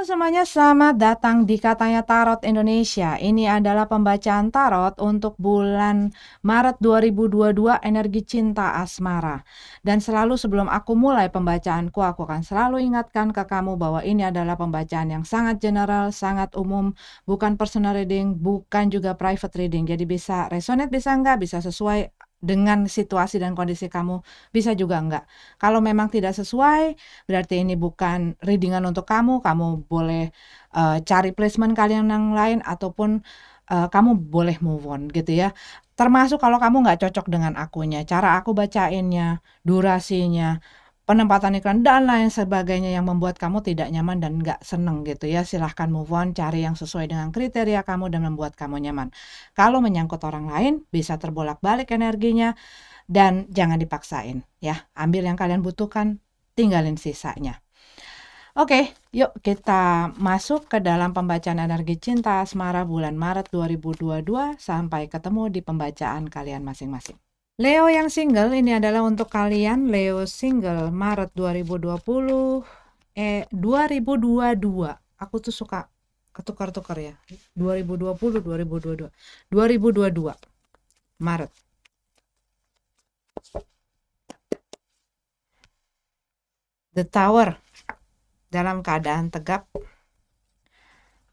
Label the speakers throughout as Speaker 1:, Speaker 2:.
Speaker 1: Halo semuanya, selamat datang di Katanya Tarot Indonesia. Ini adalah pembacaan tarot untuk bulan Maret 2022 energi cinta asmara. Dan selalu sebelum aku mulai pembacaanku, aku akan selalu ingatkan ke kamu bahwa ini adalah pembacaan yang sangat general, sangat umum, bukan personal reading, bukan juga private reading. Jadi bisa resonate, bisa enggak, bisa sesuai dengan situasi dan kondisi kamu, bisa juga enggak. Kalau memang tidak sesuai, berarti ini bukan readingan untuk kamu. Kamu boleh cari placement kalian yang lain, ataupun kamu boleh move on gitu ya. Termasuk kalau kamu nggak cocok dengan akunya, cara aku bacainnya, durasinya, penempatan iklan, dan lain sebagainya yang membuat kamu tidak nyaman dan nggak seneng gitu ya. Silahkan move on, cari yang sesuai dengan kriteria kamu dan membuat kamu nyaman. Kalau menyangkut orang lain, bisa terbolak-balik energinya, dan jangan dipaksain ya. Ambil yang kalian butuhkan, tinggalin sisanya. Oke, yuk kita masuk ke dalam pembacaan energi cinta asmara bulan Maret 2022. Sampai ketemu di pembacaan kalian masing-masing. Leo yang single, ini adalah untuk kalian Leo single Maret 2020 2022. Aku tuh suka ketukar-tukar ya. 2020 2022. 2022 Maret. The Tower dalam keadaan tegap.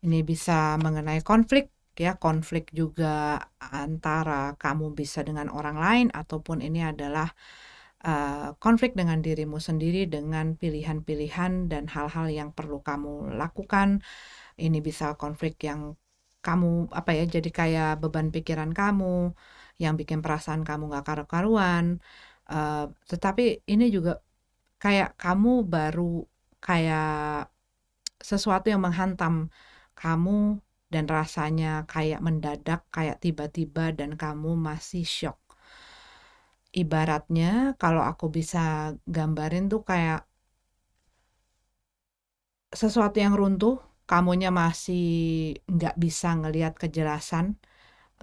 Speaker 1: Ini bisa mengenai konflik ya, konflik juga antara kamu bisa dengan orang lain, ataupun ini adalah konflik dengan dirimu sendiri, dengan pilihan-pilihan dan hal-hal yang perlu kamu lakukan. Ini bisa konflik yang kamu jadi kayak beban pikiran kamu yang bikin perasaan kamu gak karu-karuan. Tetapi ini juga kayak kamu baru kayak sesuatu yang menghantam kamu dan rasanya kayak mendadak, kayak tiba-tiba, dan kamu masih shock. Ibaratnya kalau aku bisa gambarin tuh kayak sesuatu yang runtuh, kamunya masih nggak bisa ngelihat kejelasan,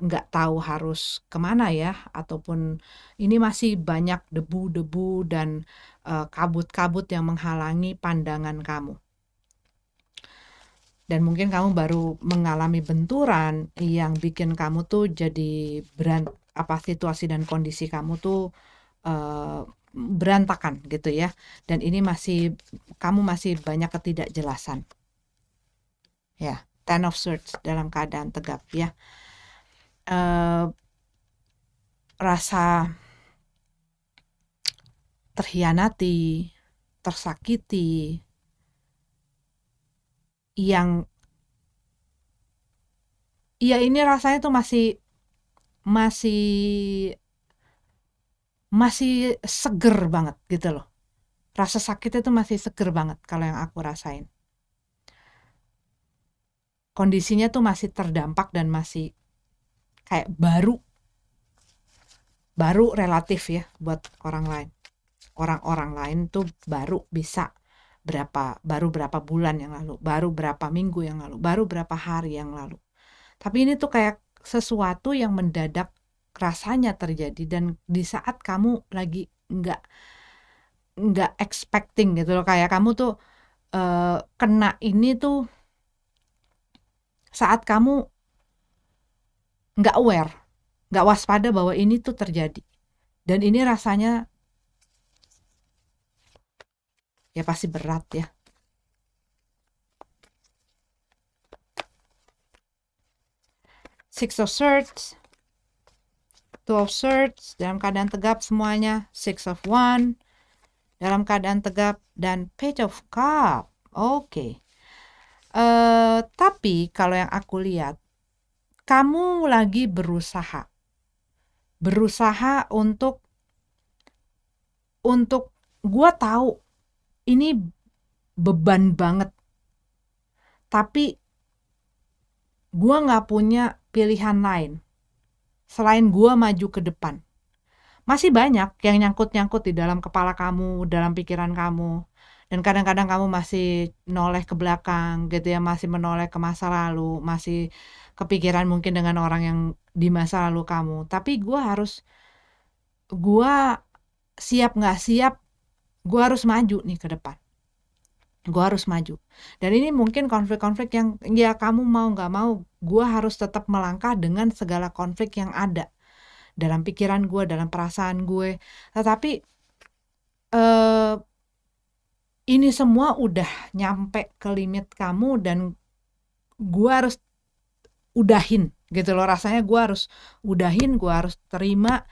Speaker 1: nggak tahu harus kemana ya, ataupun ini masih banyak debu-debu dan kabut-kabut yang menghalangi pandangan kamu. Dan mungkin kamu baru mengalami benturan yang bikin kamu tuh jadi situasi dan kondisi kamu tuh berantakan gitu ya. Dan ini kamu masih banyak ketidakjelasan. Ya, Ten of Swords dalam keadaan tegap ya. Rasa terhianati, tersakiti, yang ya ini rasanya tuh masih seger banget gitu loh. Rasa sakitnya tuh masih seger banget kalau yang aku rasain. Kondisinya tuh masih terdampak dan masih kayak baru relatif ya buat orang lain. Orang-orang lain tuh baru bisa baru berapa bulan yang lalu, baru berapa minggu yang lalu, baru berapa hari yang lalu. Tapi ini tuh kayak sesuatu yang mendadak rasanya terjadi, dan di saat kamu lagi nggak expecting gitu loh, kayak kamu tuh kena ini tuh saat kamu nggak aware, nggak waspada bahwa ini tuh terjadi. Dan ini rasanya ya pasti berat ya. Six of Swords, Two of Swords dalam keadaan tegap semuanya, Six of Wands dalam keadaan tegap, dan Page of Cup. Oke. Tapi kalau yang aku lihat, kamu lagi berusaha untuk gua tahu ini beban banget, tapi gua nggak punya pilihan lain selain gua maju ke depan. Masih banyak yang nyangkut-nyangkut di dalam kepala kamu, dalam pikiran kamu. Dan kadang-kadang kamu masih noleh ke belakang gitu ya, masih menoleh ke masa lalu, masih kepikiran mungkin dengan orang yang di masa lalu kamu. Tapi gue siap nggak siap, gue harus maju nih ke depan. gue harus maju. Dan ini mungkin konflik-konflik yang ya kamu mau nggak mau, gue harus tetap melangkah dengan segala konflik yang ada dalam pikiran gue, dalam perasaan gue. Tetapi eh, ini semua udah nyampe ke limit kamu dan gue harus udahin gitu loh. Rasanya gue harus udahin, gue harus terima.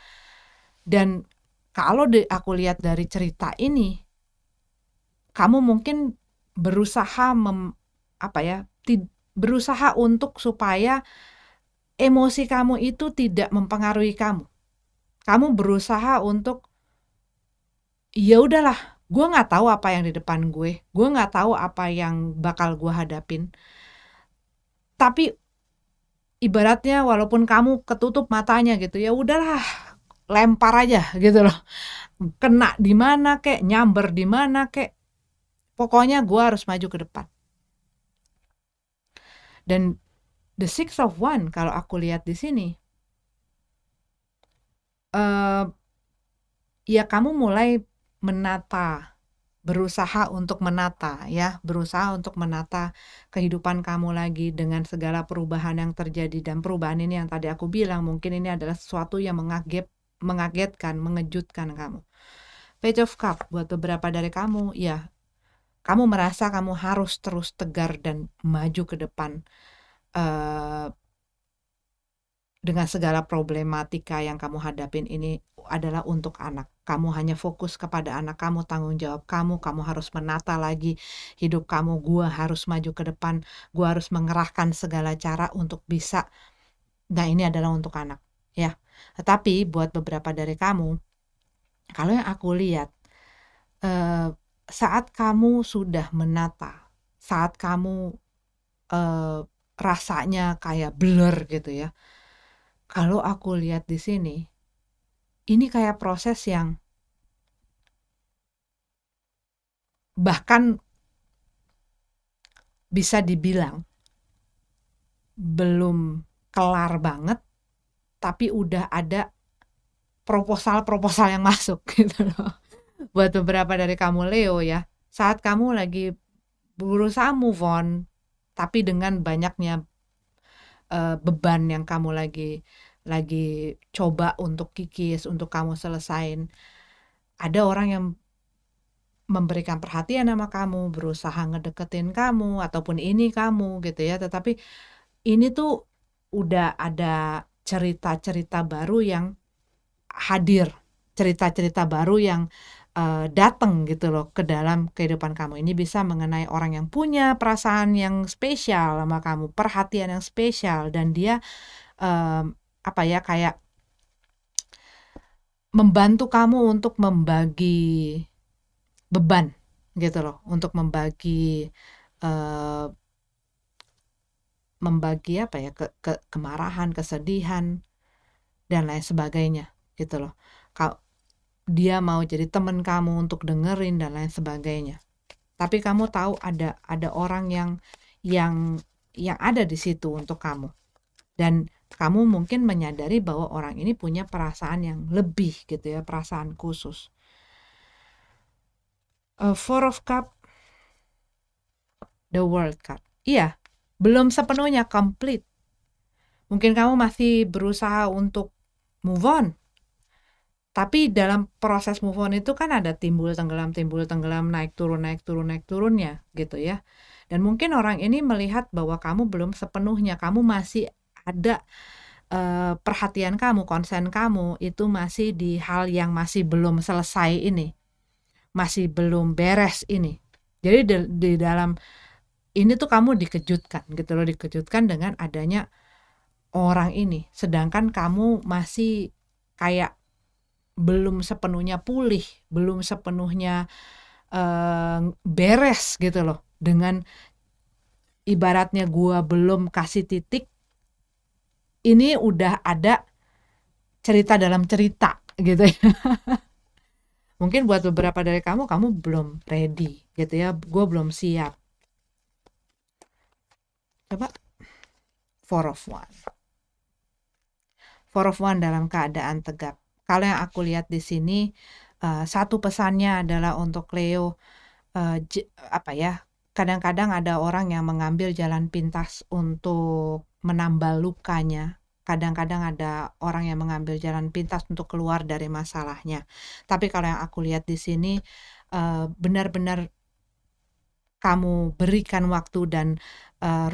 Speaker 1: Dan kalau aku lihat dari cerita ini, kamu mungkin berusaha berusaha untuk supaya emosi kamu itu tidak mempengaruhi kamu. Kamu berusaha untuk ya udahlah, gue nggak tahu apa yang di depan gue nggak tahu apa yang bakal gue hadapin. Tapi ibaratnya walaupun kamu ketutup matanya gitu, ya udahlah, lempar aja gitu loh. Kena di mana kek, nyamber di mana kek, pokoknya gue harus maju ke depan. Dan the Six of Wands kalau aku lihat di sini, ya kamu mulai berusaha untuk menata kehidupan kamu lagi dengan segala perubahan yang terjadi. Dan perubahan ini yang tadi aku bilang, mungkin ini adalah sesuatu yang mengagetkan, mengejutkan kamu. Page of Cup buat beberapa dari kamu, ya kamu merasa kamu harus terus tegar dan maju ke depan dengan segala problematika yang kamu hadapin. Ini adalah untuk anak. Kamu hanya fokus kepada anak kamu, tanggung jawab kamu harus menata lagi hidup kamu. Gua harus maju ke depan, gua harus mengerahkan segala cara untuk bisa. Nah, ini adalah untuk anak, ya. Tetapi buat beberapa dari kamu, kalau yang aku lihat, saat kamu sudah menata, saat kamu rasanya kayak blur gitu ya. Kalau aku lihat di sini, ini kayak proses yang bahkan bisa dibilang belum kelar banget, tapi udah ada proposal-proposal yang masuk gitu loh. Buat beberapa dari kamu Leo ya, saat kamu lagi berusaha move on, tapi dengan banyaknya beban yang kamu lagi coba untuk kikis, untuk kamu selesain. Ada orang yang memberikan perhatian sama kamu, berusaha ngedeketin kamu, ataupun ini kamu gitu ya. Tetapi ini tuh udah ada cerita-cerita baru yang hadir, cerita-cerita baru yang datang gitu loh ke dalam kehidupan kamu. Ini bisa mengenai orang yang punya perasaan yang spesial sama kamu, perhatian yang spesial, dan dia kayak membantu kamu untuk membagi beban gitu loh, untuk membagi kemarahan, kesedihan dan lain sebagainya gitu loh. Kalau dia mau jadi teman kamu untuk dengerin dan lain sebagainya. Tapi kamu tahu ada orang yang ada di situ untuk kamu. Dan kamu mungkin menyadari bahwa orang ini punya perasaan yang lebih gitu ya, perasaan khusus. Four of Cup, the World Cup. Iya, belum sepenuhnya complete. Mungkin kamu masih berusaha untuk move on. Tapi dalam proses move on itu kan ada timbul tenggelam, naik turunnya gitu ya. Dan mungkin orang ini melihat bahwa kamu belum sepenuhnya, kamu masih ada perhatian kamu, konsen kamu itu masih di hal yang masih belum selesai ini, masih belum beres ini. Jadi di dalam ini tuh kamu dikejutkan gitu loh, dikejutkan dengan adanya orang ini, sedangkan kamu masih kayak belum sepenuhnya pulih, belum sepenuhnya beres gitu loh. Dengan ibaratnya gua belum kasih titik, ini udah ada cerita dalam cerita gitu ya. Mungkin buat beberapa dari kamu belum ready gitu ya, gue belum siap. Coba Four of Wands dalam keadaan tegap. Kalau yang aku lihat di sini, satu pesannya adalah untuk Leo, apa ya, kadang-kadang ada orang yang mengambil jalan pintas untuk menambal lukanya. Kadang-kadang ada orang yang mengambil jalan pintas untuk keluar dari masalahnya. Tapi kalau yang aku lihat di sini, benar-benar kamu berikan waktu dan,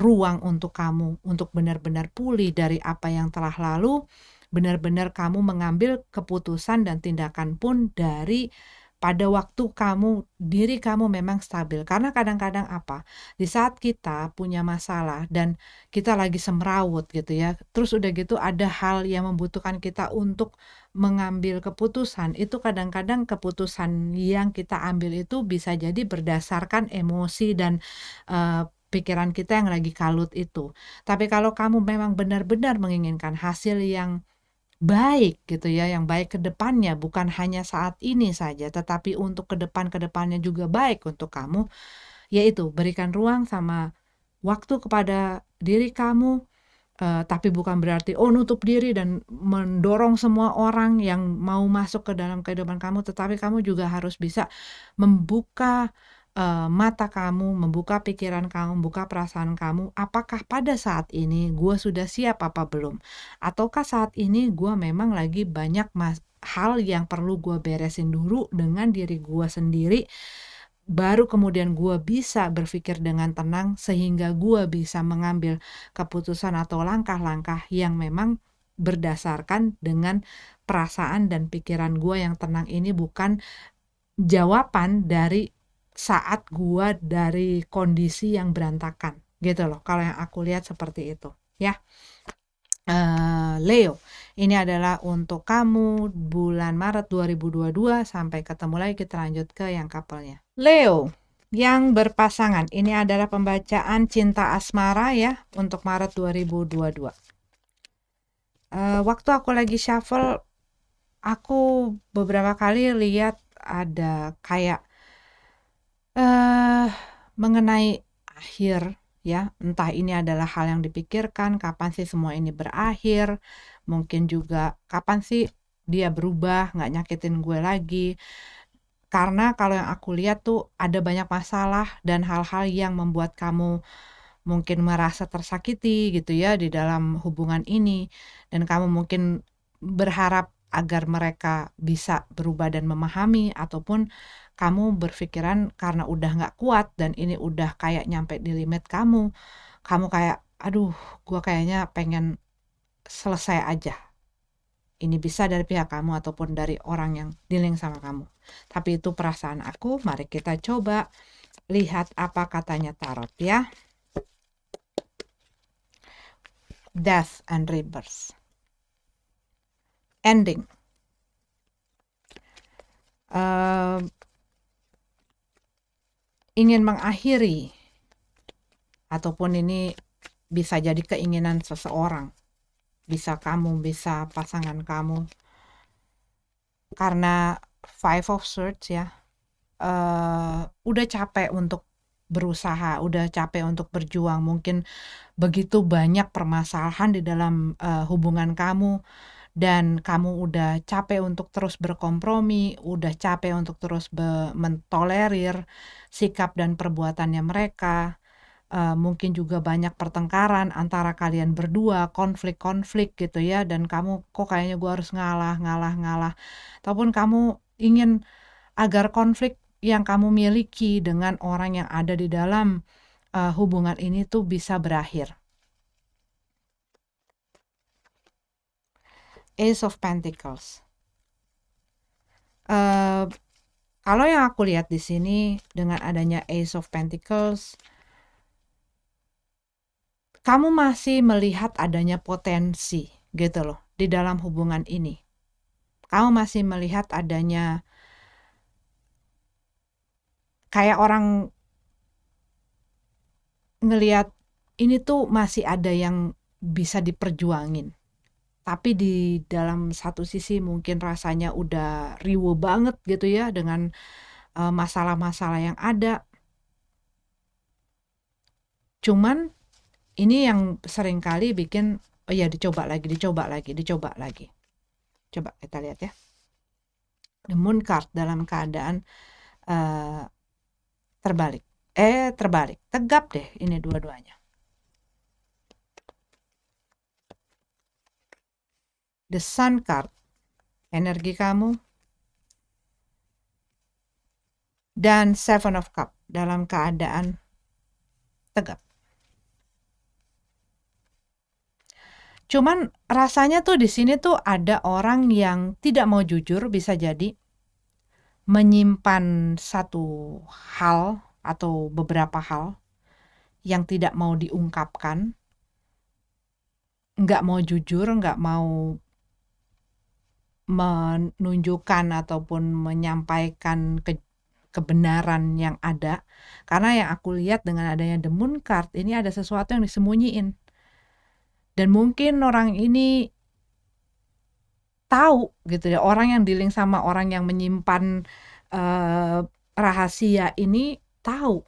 Speaker 1: ruang untuk kamu untuk benar-benar pulih dari apa yang telah lalu, benar-benar kamu mengambil keputusan dan tindakan pun dari pada waktu diri kamu memang stabil. Karena kadang-kadang apa, di saat kita punya masalah dan kita lagi semrawut gitu ya, terus udah gitu ada hal yang membutuhkan kita untuk mengambil keputusan, itu kadang-kadang keputusan yang kita ambil itu bisa jadi berdasarkan emosi dan, pikiran kita yang lagi kalut itu. Tapi kalau kamu memang benar-benar menginginkan hasil yang baik gitu ya, yang baik ke depannya, bukan hanya saat ini saja, tetapi untuk ke depannya juga baik untuk kamu, yaitu berikan ruang sama waktu kepada diri kamu. Tapi bukan berarti, nutup diri dan mendorong semua orang yang mau masuk ke dalam kehidupan kamu, tetapi kamu juga harus bisa membuka, mata kamu, membuka pikiran kamu, membuka perasaan kamu, apakah pada saat ini gue sudah siap apa belum? Ataukah saat ini gue memang lagi banyak hal yang perlu gue beresin dulu dengan diri gue sendiri, baru kemudian gue bisa berpikir dengan tenang sehingga gue bisa mengambil keputusan atau langkah-langkah yang memang berdasarkan dengan perasaan dan pikiran gue yang tenang ini, bukan jawaban dari saat gue dari kondisi yang berantakan gitu loh. Kalau yang aku lihat seperti itu ya. Leo, ini adalah untuk kamu bulan Maret 2022. Sampai ketemu lagi, kita lanjut ke yang couple-nya. Leo yang berpasangan, ini adalah pembacaan cinta asmara ya untuk Maret 2022. Waktu aku lagi shuffle, aku beberapa kali lihat ada kayak mengenai akhir ya, entah ini adalah hal yang dipikirkan, kapan sih semua ini berakhir, mungkin juga kapan sih dia berubah, nggak nyakitin gue lagi. Karena kalau yang aku lihat tuh ada banyak masalah dan hal-hal yang membuat kamu mungkin merasa tersakiti gitu ya di dalam hubungan ini, dan kamu mungkin berharap agar mereka bisa berubah dan memahami, ataupun kamu berpikiran karena udah nggak kuat dan ini udah kayak nyampe di limit kamu kayak aduh, gua kayaknya pengen selesai aja. Ini bisa dari pihak kamu ataupun dari orang yang dealing sama kamu. Tapi itu perasaan aku. Mari kita coba lihat apa katanya tarot ya. Death and rebirth. Ending. Ingin mengakhiri, ataupun ini bisa jadi keinginan seseorang, bisa kamu, bisa pasangan kamu, karena Five of Swords ya, udah capek untuk berusaha, udah capek untuk berjuang, mungkin begitu banyak permasalahan di dalam hubungan kamu, dan kamu udah capek untuk terus berkompromi, udah capek untuk terus mentolerir sikap dan perbuatannya mereka. Mungkin juga banyak pertengkaran antara kalian berdua, konflik-konflik gitu ya, dan kamu kok kayaknya gue harus ngalah, ataupun kamu ingin agar konflik yang kamu miliki dengan orang yang ada di dalam hubungan ini tuh bisa berakhir. Ace of Pentacles. Kalau yang aku lihat di sini dengan adanya Ace of Pentacles, kamu masih melihat adanya potensi gitu loh di dalam hubungan ini. Kamu masih melihat adanya kayak orang ngelihat ini tuh masih ada yang bisa diperjuangin. Tapi di dalam satu sisi mungkin rasanya udah riuh banget gitu ya dengan masalah-masalah yang ada. Cuman ini yang seringkali bikin, dicoba lagi. Coba kita lihat ya. The Moon card dalam keadaan terbalik. Terbalik. Tegap deh ini dua-duanya. The Sun card, energi kamu, dan Seven of Cup dalam keadaan tegap. Cuman rasanya tuh di sini tuh ada orang yang tidak mau jujur, bisa jadi menyimpan satu hal atau beberapa hal yang tidak mau diungkapkan, nggak mau jujur, nggak mau menunjukkan ataupun menyampaikan kebenaran yang ada. Karena yang aku lihat dengan adanya The Moon card, ini ada sesuatu yang disembunyiin. Dan mungkin orang ini tahu gitu ya, orang yang dealing sama orang yang menyimpan rahasia ini tahu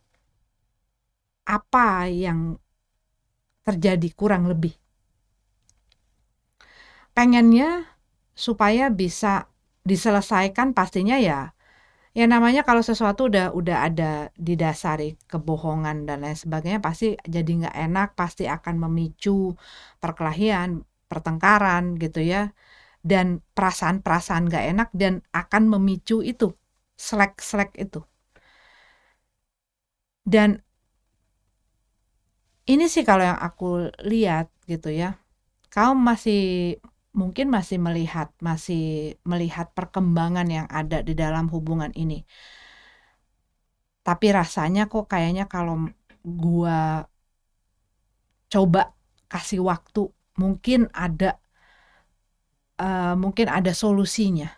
Speaker 1: apa yang terjadi kurang lebih. Pengennya supaya bisa diselesaikan, pastinya ya namanya kalau sesuatu udah ada didasari kebohongan dan lain sebagainya, pasti jadi nggak enak, pasti akan memicu perkelahian, pertengkaran gitu ya, dan perasaan-perasaan nggak enak, dan akan memicu itu slack itu. Dan ini sih kalau yang aku lihat gitu ya, kau mungkin masih melihat perkembangan yang ada di dalam hubungan ini. Tapi rasanya kok kayaknya kalau gua coba kasih waktu, mungkin ada solusinya.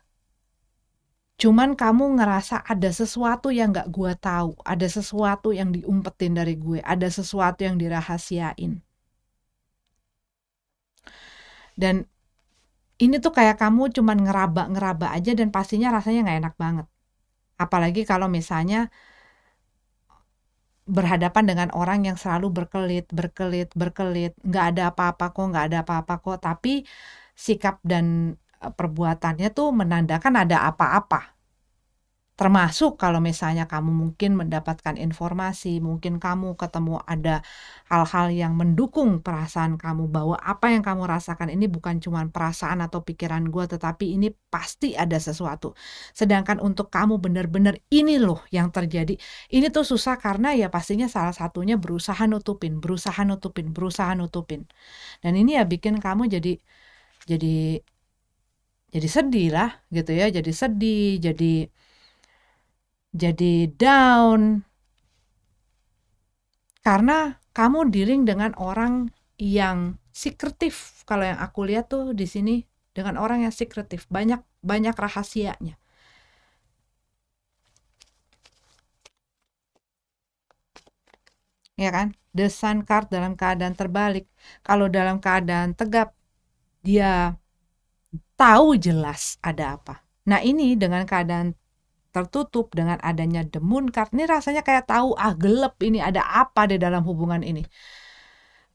Speaker 1: Cuman kamu ngerasa ada sesuatu yang gak gua tahu, ada sesuatu yang diumpetin dari gue, ada sesuatu yang dirahasiain. Dan ini tuh kayak kamu cuman ngeraba-ngeraba aja, dan pastinya rasanya gak enak banget. Apalagi kalau misalnya berhadapan dengan orang yang selalu berkelit, nggak ada apa-apa kok, tapi sikap dan perbuatannya tuh menandakan ada apa-apa. Termasuk kalau misalnya kamu mungkin mendapatkan informasi, mungkin kamu ketemu ada hal-hal yang mendukung perasaan kamu, bahwa apa yang kamu rasakan ini bukan cuma perasaan atau pikiran gue, tetapi ini pasti ada sesuatu. Sedangkan untuk kamu benar-benar ini loh yang terjadi, ini tuh susah karena ya pastinya salah satunya berusaha nutupin. Dan ini ya bikin kamu jadi sedih lah gitu ya, jadi sedih, jadi down, karena kamu dealing dengan orang yang sekretif. Kalau yang aku lihat tuh di sini dengan orang yang sekretif, banyak rahasianya. Ya kan? The Sun card dalam keadaan terbalik. Kalau dalam keadaan tegap, dia tahu jelas ada apa. Nah, ini dengan keadaan tertutup, dengan adanya The Moon card, ini rasanya kayak tahu gelap, ini ada apa di dalam hubungan ini.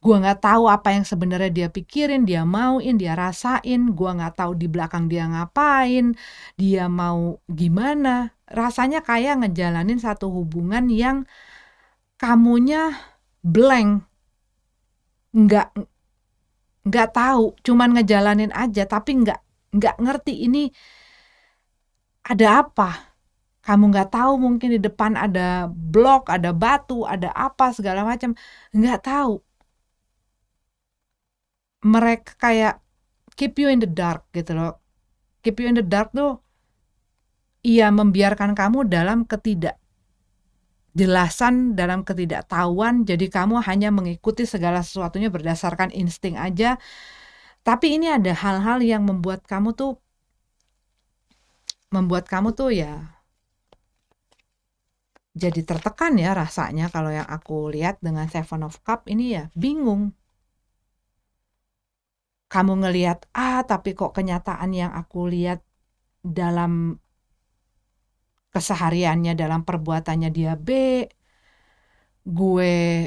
Speaker 1: Gua nggak tahu apa yang sebenarnya dia pikirin, dia mauin, dia rasain. Gua nggak tahu di belakang dia ngapain, dia mau gimana. Rasanya kayak ngejalanin satu hubungan yang kamunya blank, nggak tahu, cuman ngejalanin aja, tapi nggak ngerti ini ada apa. Kamu nggak tahu, mungkin di depan ada blok, ada batu, ada apa segala macam, nggak tahu. Mereka kayak keep you in the dark gitu loh. Keep you in the dark tuh ia membiarkan kamu dalam ketidakjelasan, dalam ketidaktahuan. Jadi kamu hanya mengikuti segala sesuatunya berdasarkan insting aja. Tapi ini ada hal-hal yang membuat kamu tuh ya jadi tertekan ya rasanya. Kalau yang aku lihat dengan Seven of Cup ini ya bingung. Kamu ngelihat A, tapi kok kenyataan yang aku lihat dalam kesehariannya, dalam perbuatannya dia B. Gue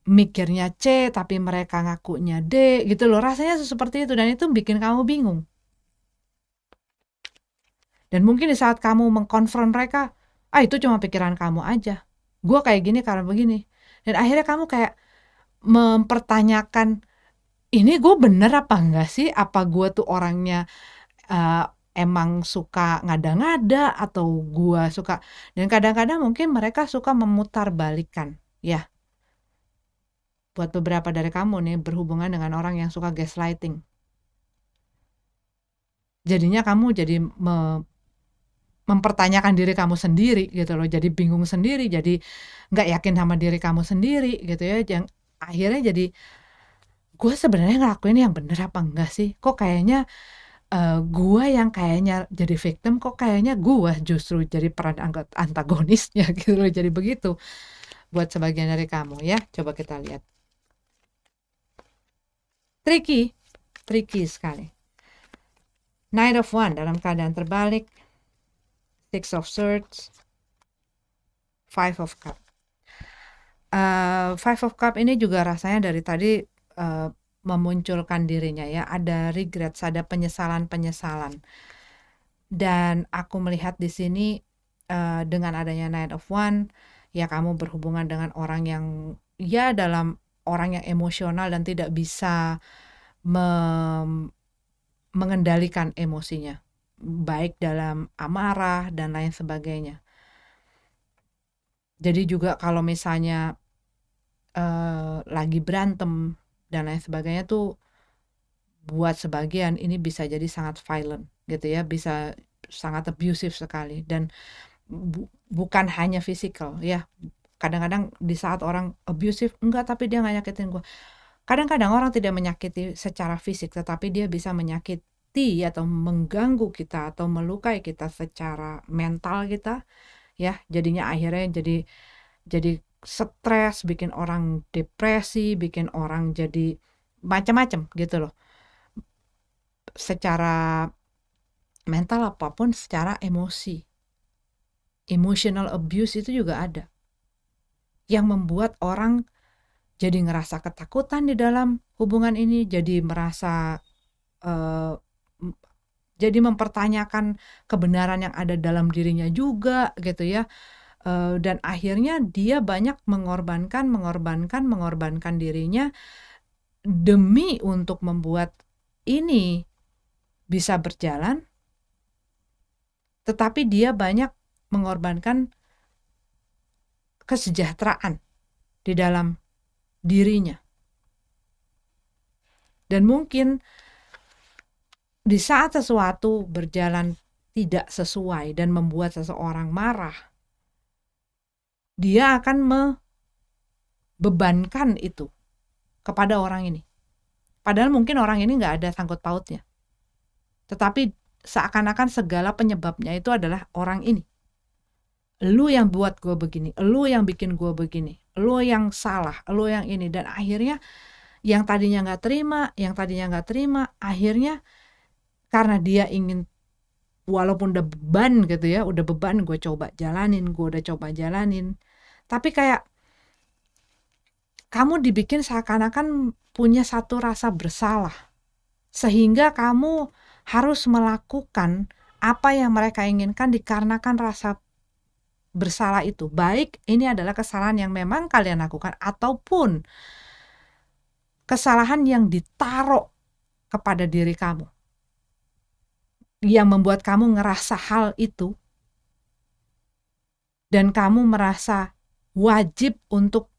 Speaker 1: mikirnya C, tapi mereka ngakunya D gitu loh. Rasanya seperti itu, dan itu bikin kamu bingung. Dan mungkin di saat kamu mengkonfront mereka, itu cuma pikiran kamu aja. gue kayak gini karena begini. Dan akhirnya kamu kayak mempertanyakan, ini gue bener apa enggak sih? Apa gue tuh orangnya uh, emang suka ngada-ngada atau gue suka. Dan kadang-kadang mungkin mereka suka memutarbalikkan ya, buat beberapa dari kamu nih berhubungan dengan orang yang suka gaslighting. Jadinya kamu jadi mempertanyakan diri kamu sendiri gitu loh, jadi bingung sendiri, jadi nggak yakin sama diri kamu sendiri gitu ya, yang akhirnya jadi gue sebenarnya ngelakuin yang bener apa enggak sih, kok kayaknya gue yang kayaknya jadi victim, kok kayaknya gue justru jadi peran antagonisnya gitu loh, jadi begitu buat sebagian dari kamu ya. Coba kita lihat, tricky tricky sekali. Knight of One dalam keadaan terbalik, Six of Swords, Five of Cup. Five of Cup ini juga rasanya dari tadi uh, memunculkan dirinya ya, ada regrets, ada penyesalan-penyesalan. Dan aku melihat di sini dengan adanya Knight of One, ya kamu berhubungan dengan orang yang ya dalam orang yang emosional dan tidak bisa mengendalikan emosinya, baik dalam amarah dan lain sebagainya. Jadi juga kalau misalnya lagi berantem dan lain sebagainya tuh, buat sebagian ini bisa jadi sangat violent gitu ya, bisa sangat abusive sekali. Dan bukan hanya physical ya, kadang-kadang di saat orang abusive, enggak tapi dia nggak nyakitin gue. Kadang-kadang orang tidak menyakiti secara fisik, tetapi dia bisa menyakiti atau mengganggu kita atau melukai kita secara mental kita ya. Jadinya akhirnya jadi stres, bikin orang depresi, bikin orang jadi macam-macam gitu loh, secara mental apapun, secara emosi. Emotional abuse itu juga ada, yang membuat orang jadi ngerasa ketakutan di dalam hubungan ini, jadi merasa uh, jadi mempertanyakan kebenaran yang ada dalam dirinya juga gitu ya. Dan akhirnya dia banyak mengorbankan dirinya demi untuk membuat ini bisa berjalan, tetapi dia banyak mengorbankan kesejahteraan di dalam dirinya. Dan mungkin di saat sesuatu berjalan tidak sesuai dan membuat seseorang marah, dia akan membebankan itu kepada orang ini. Padahal mungkin orang ini nggak ada sangkut pautnya. Tetapi seakan-akan segala penyebabnya itu adalah orang ini. Lu yang buat gue begini, lu yang bikin gue begini, lu yang salah, lu yang ini. Dan akhirnya yang tadinya nggak terima, akhirnya karena dia ingin, walaupun udah beban gitu ya, udah beban gue udah coba jalanin, tapi kayak kamu dibikin seakan-akan punya satu rasa bersalah, sehingga kamu harus melakukan apa yang mereka inginkan dikarenakan rasa bersalah itu. Baik ini adalah kesalahan yang memang kalian lakukan, ataupun kesalahan yang ditaruh kepada diri kamu, yang membuat kamu ngerasa hal itu dan kamu merasa wajib untuk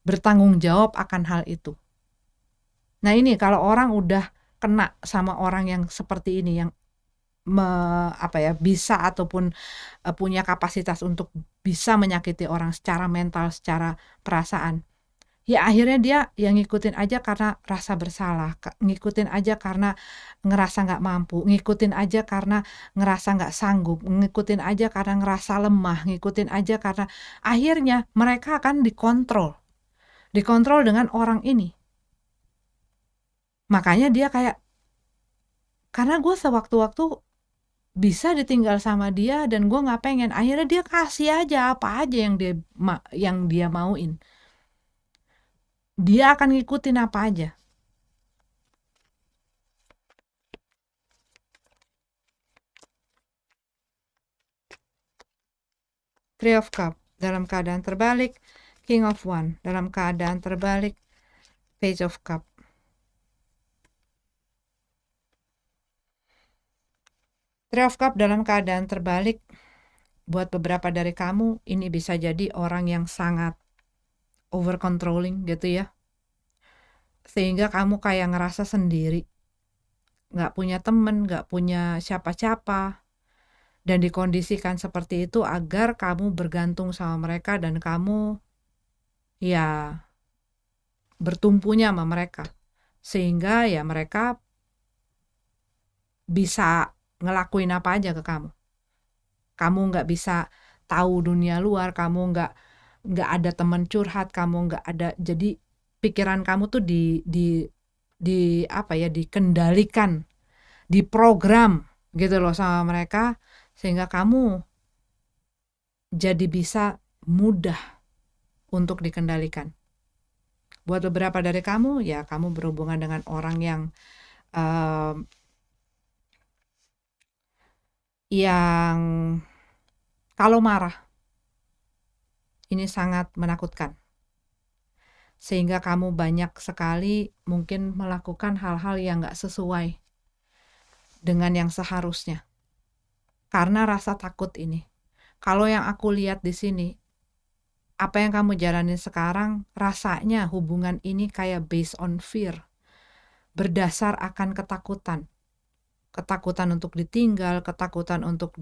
Speaker 1: bertanggung jawab akan hal itu. Nah ini kalau orang udah kena sama orang yang seperti ini, yang bisa ataupun punya kapasitas untuk bisa menyakiti orang secara mental, secara perasaan, ya akhirnya dia yang ngikutin aja karena rasa bersalah, ngikutin aja karena ngerasa nggak mampu, ngikutin aja karena ngerasa nggak sanggup, ngikutin aja karena ngerasa lemah, ngikutin aja karena akhirnya mereka akan dikontrol dengan orang ini. Makanya dia kayak, karena gue sewaktu-waktu bisa ditinggal sama dia dan gue nggak pengen, akhirnya dia kasih aja apa aja yang dia mauin, dia akan ngikutin apa aja. Three of Cup. dalam keadaan terbalik, King of Wand, dalam keadaan terbalik, Page of Cup. Three of Cup dalam keadaan terbalik, buat beberapa dari kamu, ini bisa jadi orang yang sangat over controlling gitu ya. Sehingga kamu kayak ngerasa sendiri, gak punya temen, gak punya siapa-siapa, dan dikondisikan seperti itu agar kamu bergantung sama mereka dan kamu ya bertumpunya sama mereka. Sehingga ya mereka bisa ngelakuin apa aja ke kamu. Kamu nggak bisa tahu dunia luar, kamu nggak ada teman curhat, kamu nggak ada, jadi pikiran kamu tuh di apa ya, dikendalikan, diprogram gitu loh sama mereka, sehingga kamu jadi bisa mudah untuk dikendalikan. Buat beberapa dari kamu, ya kamu berhubungan dengan orang yang kalau marah ini sangat menakutkan, sehingga kamu banyak sekali mungkin melakukan hal-hal yang gak sesuai dengan yang seharusnya karena rasa takut ini. Kalau yang aku lihat di sini, apa yang kamu jalanin sekarang rasanya hubungan ini kayak based on fear, berdasar akan ketakutan untuk ditinggal, ketakutan untuk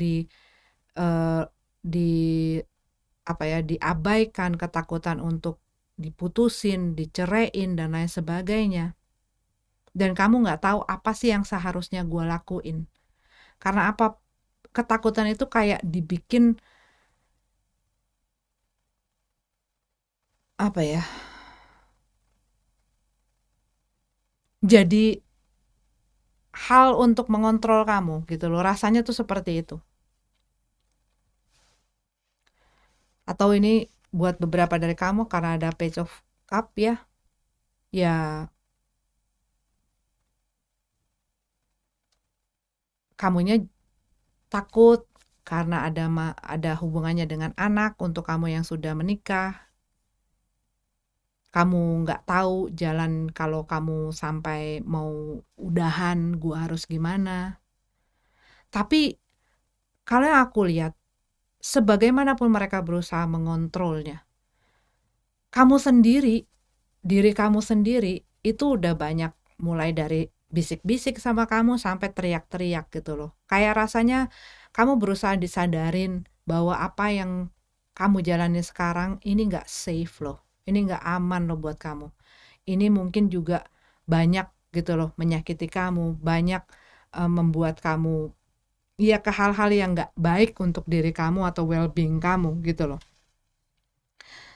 Speaker 1: diabaikan, ketakutan untuk diputusin, diceraiin dan lain sebagainya. Dan kamu nggak tahu apa sih yang seharusnya gue lakuin. Karena apa? Ketakutan itu kayak dibikin apa ya? Jadi hal untuk mengontrol kamu gitu loh. Rasanya tuh seperti itu. Atau ini buat beberapa dari kamu karena ada Page of Cup ya. Ya kamunya takut karena ada hubungannya dengan anak untuk kamu yang sudah menikah. Kamu nggak tahu jalan kalau kamu sampai mau udahan, gua harus gimana. Tapi kalau yang aku lihat, sebagaimanapun mereka berusaha mengontrolnya, kamu sendiri, diri kamu sendiri itu udah banyak, mulai dari bisik-bisik sama kamu sampai teriak-teriak gitu loh. Kayak rasanya kamu berusaha disadarin bahwa apa yang kamu jalani sekarang ini nggak safe loh. Ini nggak aman loh buat kamu. Ini mungkin juga banyak gitu loh menyakiti kamu, banyak membuat kamu ya ke hal-hal yang nggak baik untuk diri kamu atau well-being kamu gitu loh.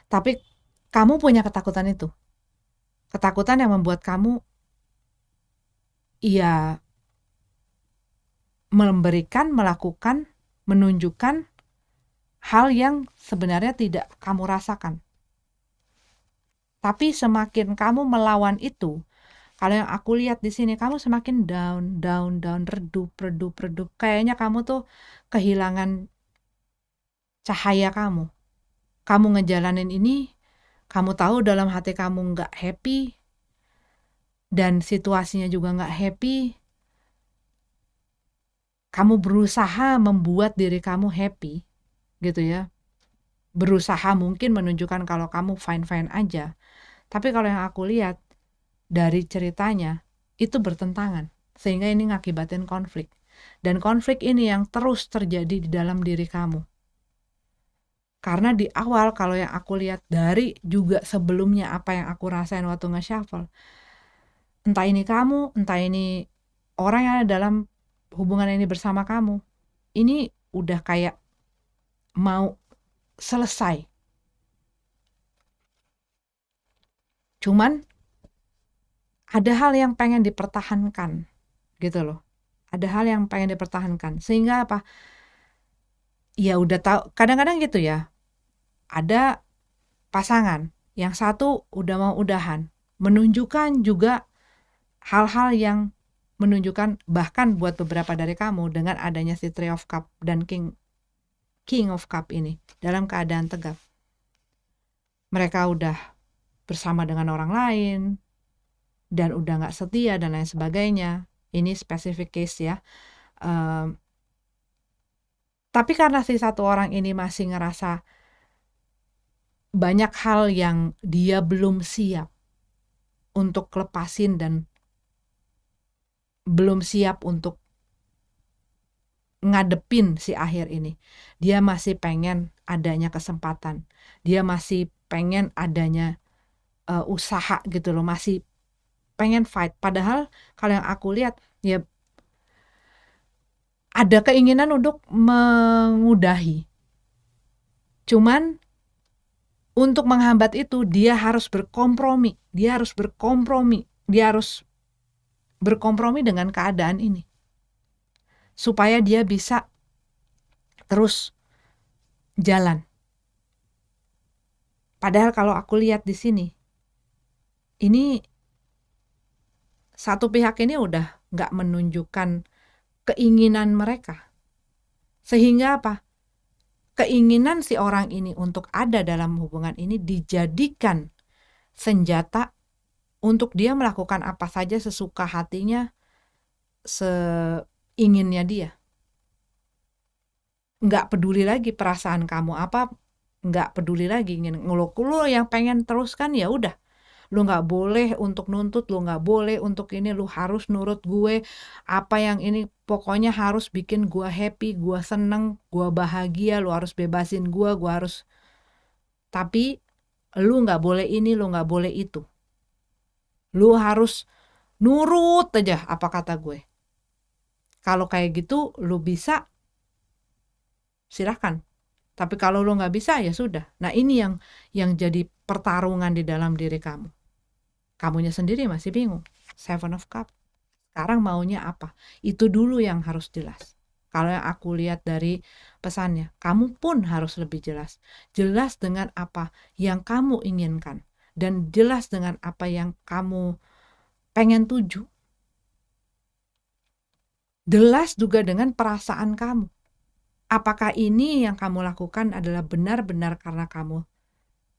Speaker 1: Tapi kamu punya ketakutan itu. Ketakutan yang membuat kamu ya melakukan, menunjukkan hal yang sebenarnya tidak kamu rasakan. Tapi semakin kamu melawan itu, kalau yang aku lihat di sini, kamu semakin down, redup. Kayaknya kamu tuh kehilangan cahaya kamu. Kamu ngejalanin ini, kamu tahu dalam hati kamu nggak happy, dan situasinya juga nggak happy. Kamu berusaha membuat diri kamu happy, gitu ya. Berusaha mungkin menunjukkan kalau kamu fine-fine aja. Tapi kalau yang aku lihat dari ceritanya, itu bertentangan. Sehingga ini ngakibatin konflik. Dan konflik ini yang terus terjadi di dalam diri kamu. Karena di awal kalau yang aku lihat dari juga sebelumnya apa yang aku rasain waktu nge-shuffle, entah ini kamu, entah ini orang yang ada dalam hubungan ini bersama kamu, ini udah kayak mau selesai. Cuman ada hal yang pengen dipertahankan gitu loh. Ada hal yang pengen dipertahankan. Sehingga apa? Ya udah tahu, kadang-kadang gitu ya. Ada pasangan yang satu udah mau udahan, menunjukkan juga hal-hal yang menunjukkan, bahkan buat beberapa dari kamu dengan adanya si Three of Cup dan King of Cup ini dalam keadaan tegap. mereka udah bersama dengan orang lain dan udah nggak setia dan lain sebagainya. Ini spesifik case ya. Tapi karena si satu orang ini masih ngerasa banyak hal yang dia belum siap untuk lepasin dan belum siap untuk ngadepin si akhir ini. Dia masih pengen adanya kesempatan. Dia masih pengen adanya usaha gitu loh. Masih pengen fight. Padahal kalau yang aku lihat ya ada keinginan untuk mengudahi. Cuman untuk menghambat itu dia harus berkompromi. Dia harus berkompromi. Dia harus berkompromi dengan keadaan ini. Supaya dia bisa terus jalan. Padahal kalau aku lihat di sini, ini satu pihak ini udah nggak menunjukkan keinginan mereka. Sehingga apa? Keinginan si orang ini untuk ada dalam hubungan ini dijadikan senjata untuk dia melakukan apa saja sesuka hatinya, seinginnya dia. Nggak peduli lagi perasaan kamu apa, nggak peduli lagi lu yang pengen teruskan ya udah, lu nggak boleh untuk nuntut, lu nggak boleh untuk ini, lu harus nurut gue apa yang ini, pokoknya harus bikin gue happy, gue seneng, gue bahagia, lu harus bebasin gue harus, tapi lu nggak boleh ini, lu nggak boleh itu, lu harus nurut aja apa kata gue. Kalau kayak gitu lu bisa, silahkan. Tapi kalau lu nggak bisa ya sudah. Nah ini yang jadi pertarungan di dalam diri kamu. Kamunya sendiri masih bingung. Seven of Cups. Sekarang maunya apa? Itu dulu yang harus jelas. Kalau yang aku lihat dari pesannya, kamu pun harus lebih jelas. Jelas dengan apa yang kamu inginkan. Dan jelas dengan apa yang kamu pengen tuju. Jelas juga dengan perasaan kamu. Apakah ini yang kamu lakukan adalah benar-benar karena kamu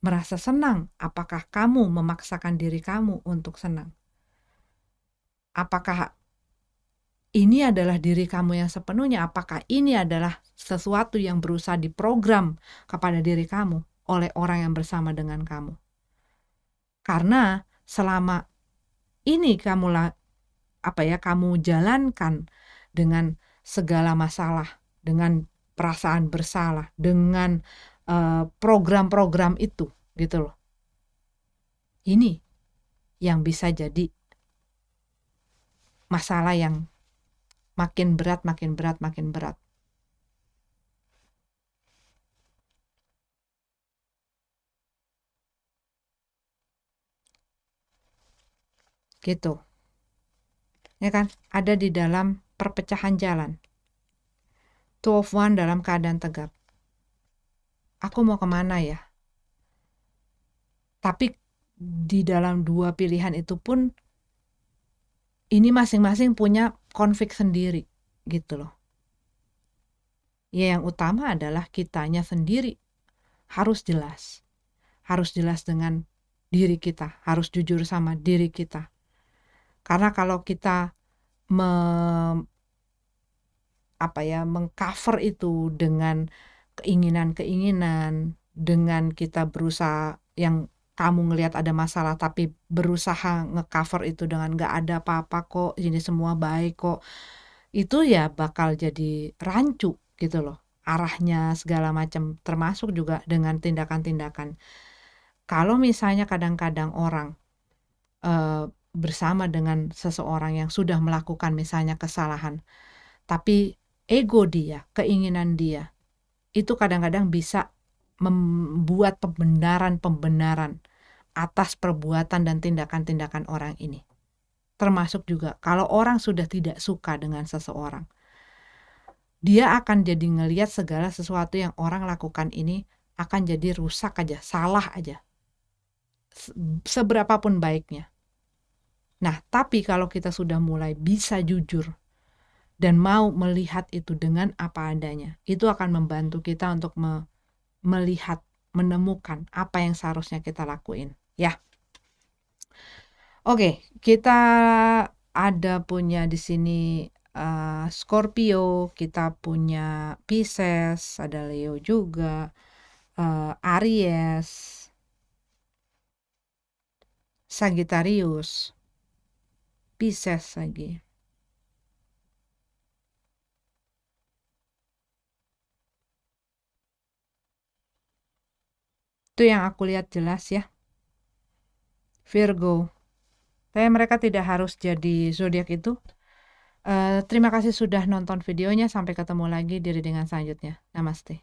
Speaker 1: merasa senang? Apakah kamu memaksakan diri kamu untuk senang? Apakah ini adalah diri kamu yang sepenuhnya? Apakah ini adalah sesuatu yang berusaha diprogram kepada diri kamu oleh orang yang bersama dengan kamu? Karena selama ini kamu jalankan dengan segala masalah, dengan perasaan bersalah, dengan program-program itu gitu loh. Ini yang bisa jadi masalah yang makin berat. Gitu. Ya kan? Ada di dalam perpecahan jalan. Two of One dalam keadaan tegap. Aku mau kemana ya? Tapi di dalam dua pilihan itu pun ini masing-masing punya konflik sendiri gitu loh. Ya yang utama adalah kitanya sendiri harus jelas. Harus jelas dengan diri kita, harus jujur sama diri kita. Karena kalau kita mengcover itu dengan keinginan-keinginan, dengan kita berusaha yang kamu ngelihat ada masalah tapi berusaha ngecover itu dengan gak ada apa-apa kok, ini semua baik kok, itu ya bakal jadi rancu gitu loh arahnya segala macam, termasuk juga dengan tindakan-tindakan. Kalau misalnya kadang-kadang orang bersama dengan seseorang yang sudah melakukan misalnya kesalahan, tapi ego dia, keinginan dia, itu kadang-kadang bisa membuat pembenaran atas perbuatan dan tindakan-tindakan orang ini. Termasuk juga kalau orang sudah tidak suka dengan seseorang, dia akan jadi ngelihat segala sesuatu yang orang lakukan ini akan jadi rusak aja, salah aja, seberapapun baiknya. Nah, tapi kalau kita sudah mulai bisa jujur dan mau melihat itu dengan apa adanya, itu akan membantu kita untuk melihat menemukan apa yang seharusnya kita lakuin, ya. Oke, kita ada punya di sini, Scorpio, kita punya Pisces, ada Leo juga, Aries, Sagittarius, Pisces lagi. Itu yang aku lihat jelas ya. Virgo. Tapi mereka tidak harus jadi zodiak itu. Terima kasih sudah nonton videonya. Sampai ketemu lagi di readingan selanjutnya. Namaste.